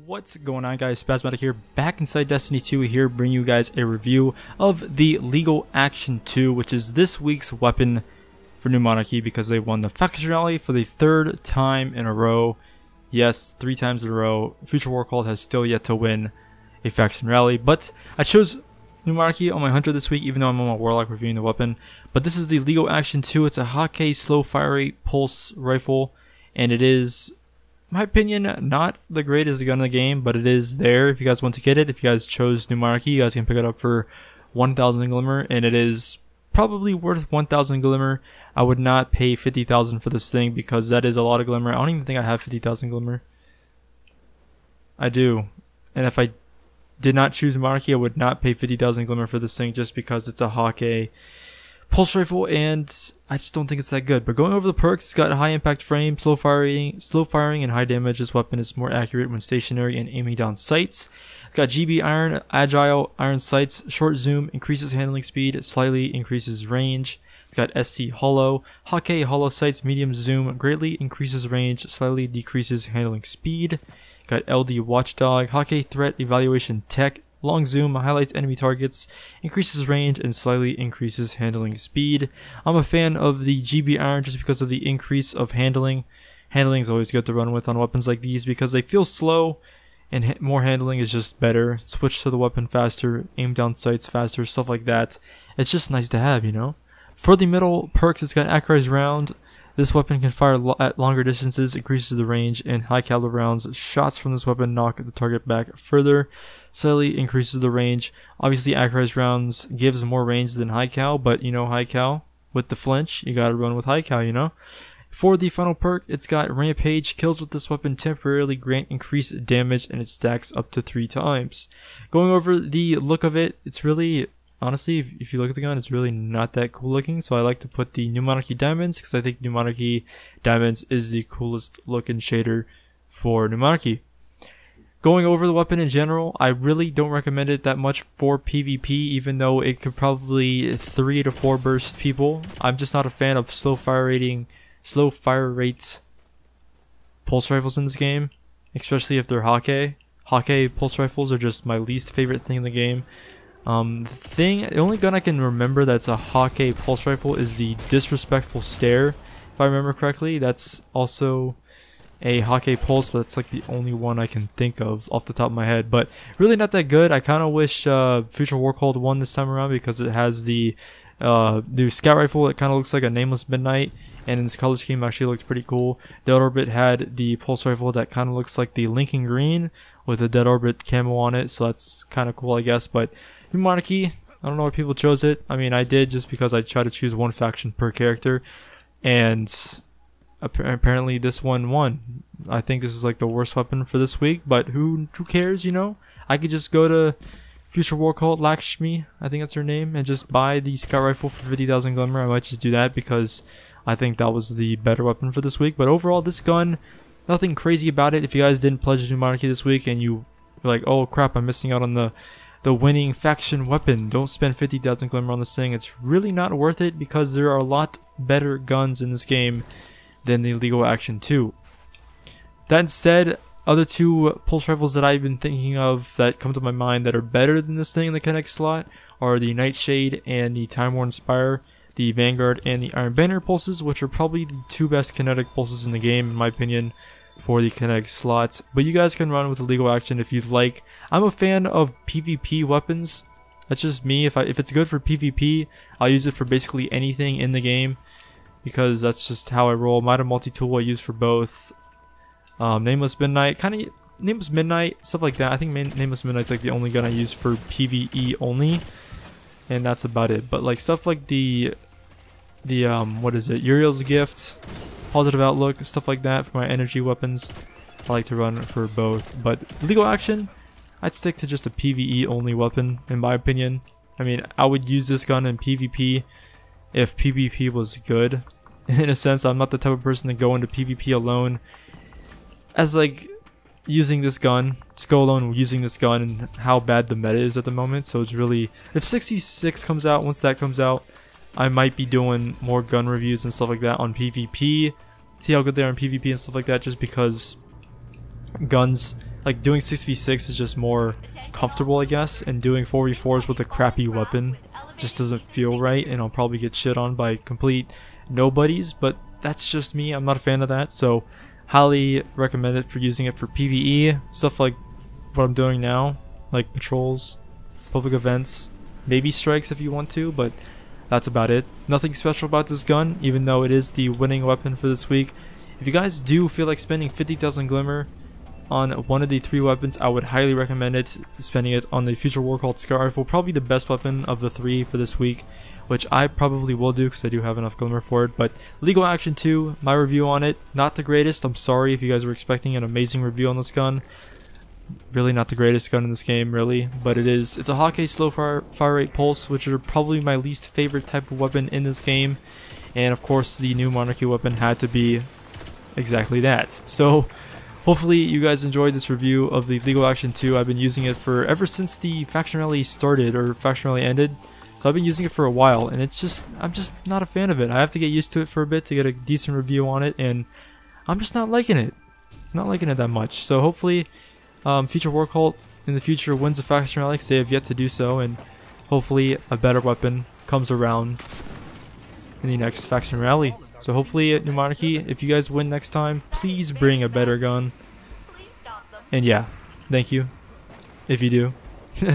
What's going on, guys? Spazmattic here, back inside Destiny 2 here, bringing you guys a review of the Legal Action 2, which is this week's weapon for New Monarchy because they won the faction rally for the third time in a row. Yes, 3 times in a row. Future War Cult has still yet to win a faction rally, but I chose New Monarchy on my Hunter this week, even though I'm on my Warlock reviewing the weapon. But this is the Legal Action 2. It's a Hockey slow fire rate pulse rifle, and it is, in my opinion, not the greatest gun in the game, but it is there if you guys want to get it. If you guys chose New Monarchy, you guys can pick it up for 1,000 Glimmer, and it is probably worth 1,000 Glimmer. I would not pay 50,000 for this thing because that is a lot of Glimmer. I don't even think I have 50,000 Glimmer. I do. And if I did not choose Monarchy, I would not pay 50,000 Glimmer for this thing just because it's a Hockey pulse rifle, and I just don't think it's that good. But going over the perks, it's got a high impact frame, slow firing, and high damage. This weapon is more accurate when stationary and aiming down sights. It's got GB iron, agile iron sights, short zoom, increases handling speed, slightly increases range. It's got SC hollow, Hockey hollow sights, medium zoom, greatly increases range, slightly decreases handling speed. Got LD watchdog, Hockey threat evaluation tech, long zoom, highlights enemy targets, increases range, and slightly increases handling speed. I'm a fan of the GB iron just because of the increase of handling. Handling is always good to run with on weapons like these because they feel slow, and more handling is just better. Switch to the weapon faster, aim down sights faster, stuff like that. It's just nice to have, you know. For the middle perks, it's got accurized round. This weapon can fire at longer distances, increases the range, and high caliber rounds. Shots from this weapon knock the target back further, slightly increases the range. Obviously, accurized rounds gives more range than high cal, but you know, high cal with the flinch, you gotta run with high cal, you know. For the final perk, it's got Rampage. Kills with this weapon temporarily grant increased damage, and it stacks up to 3 times. Going over the look of it, it's really, honestly, if you look at the gun, it's really not that cool looking, so I like to put the New Monarchy Diamonds because I think New Monarchy Diamonds is the coolest looking shader for New Monarchy. Going over the weapon in general, I really don't recommend it that much for PvP, even though it could probably 3 to 4 burst people. I'm just not a fan of slow fire rate pulse rifles in this game, especially if they're Hockey. Hockey pulse rifles are just my least favorite thing in the game. The only gun I can remember that's a Hockey pulse rifle is the Disrespectful Stare, if I remember correctly. That's also a Hockey pulse, but it's like the only one I can think of off the top of my head. But really not that good. I kind of wish Future War Cult won this time around because it has the new scout rifle. It kind of looks like a Nameless Midnight, and in this color scheme actually looked pretty cool. Dead Orbit had the pulse rifle that kind of looks like the Lincoln Green with a Dead Orbit camo on it, so that's kind of cool, I guess. But New Monarchy, I don't know why people chose it. I mean, I did just because I tried to choose one faction per character, and apparently this one won. I think this is like the worst weapon for this week, but who cares, you know? I could just go to Future War Cult Lakshmi, I think that's her name, and just buy the scout rifle for 50,000 Glimmer. I might just do that because I think that was the better weapon for this week. But overall, this gun, nothing crazy about it. If you guys didn't pledge New Monarchy this week and you were like, oh crap, I'm missing out on the winning faction weapon, don't spend 50,000 Glimmer on this thing. It's really not worth it because there are a lot better guns in this game than the Legal Action 2. That instead, other 2 pulse rifles that I've been thinking of that come to my mind that are better than this thing in the kinetic slot are the Nightshade and the Time Worn Spire, the Vanguard and the Iron Banner pulses, which are probably the 2 best kinetic pulses in the game, in my opinion, for the kinetic slots. But you guys can run with the Legal Action if you'd like. I'm a fan of PvP weapons. That's just me. If it's good for PvP, I'll use it for basically anything in the game because that's just how I roll. Might have multi-tool I use for both. Nameless Midnight, Nameless Midnight, stuff like that. I think Nameless Midnight's like the only gun I use for PvE only, and that's about it. But like stuff like the what is it, Uriel's Gift, Positive Outlook, stuff like that for my energy weapons, I like to run for both. But Legal Action, I'd stick to just a PvE only weapon in my opinion. I mean, I would use this gun in PvP if PvP was good. In a sense, I'm not the type of person to go into PvP alone as like using this gun, just go alone using this gun and how bad the meta is at the moment. So it's really, if 66 comes out, once that comes out, I might be doing more gun reviews and stuff like that on PvP, see how good they are in PvP and stuff like that, just because guns like doing 6v6 is just more comfortable, I guess, and doing 4v4s with a crappy weapon just doesn't feel right, and I'll probably get shit on by complete nobodies, but that's just me. I'm not a fan of that, so highly recommend it for using it for PvE, stuff like what I'm doing now, like patrols, public events, maybe strikes if you want to, but that's about it. Nothing special about this gun, even though it is the winning weapon for this week. If you guys do feel like spending 50,000 Glimmer on one of the 3 weapons, I would highly recommend it. Spending it on the Future War Cult Scar Rifle, probably the best weapon of the 3 for this week, which I probably will do because I do have enough Glimmer for it. But Legal Action 2, my review on it, not the greatest. I'm sorry if you guys were expecting an amazing review on this gun. Really not the greatest gun in this game, really, but it's a Hawkeye slow fire rate pulse, which are probably my least favorite type of weapon in this game, and of course the new Monarchy weapon had to be exactly that. So hopefully you guys enjoyed this review of the Legal Action 2. I've been using it for ever since the faction rally started, or faction rally ended, so I've been using it for a while, and I'm just not a fan of it. I have to get used to it for a bit to get a decent review on it, and I'm just not liking it. Not liking it that much. So hopefully Future War Cult in the future wins a faction rally, because they have yet to do so, and hopefully a better weapon comes around in the next faction rally. So hopefully at New Monarchy, if you guys win next time, please bring a better gun. And yeah, thank you if you do.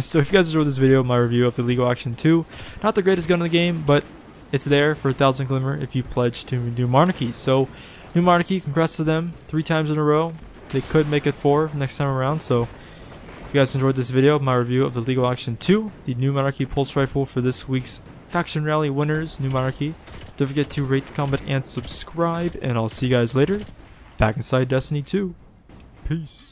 So if you guys enjoyed this video, my review of the Legal Action 2, not the greatest gun in the game, but it's there for 1,000 Glimmer if you pledge to New Monarchy. So New Monarchy, congrats to them 3 times in a row. They could make it 4 next time around. So if you guys enjoyed this video, my review of the Legal Action 2, the New Monarchy Pulse Rifle for this week's Faction Rally winners, New Monarchy. Don't forget to rate, comment, and subscribe, and I'll see you guys later, back inside Destiny 2. Peace.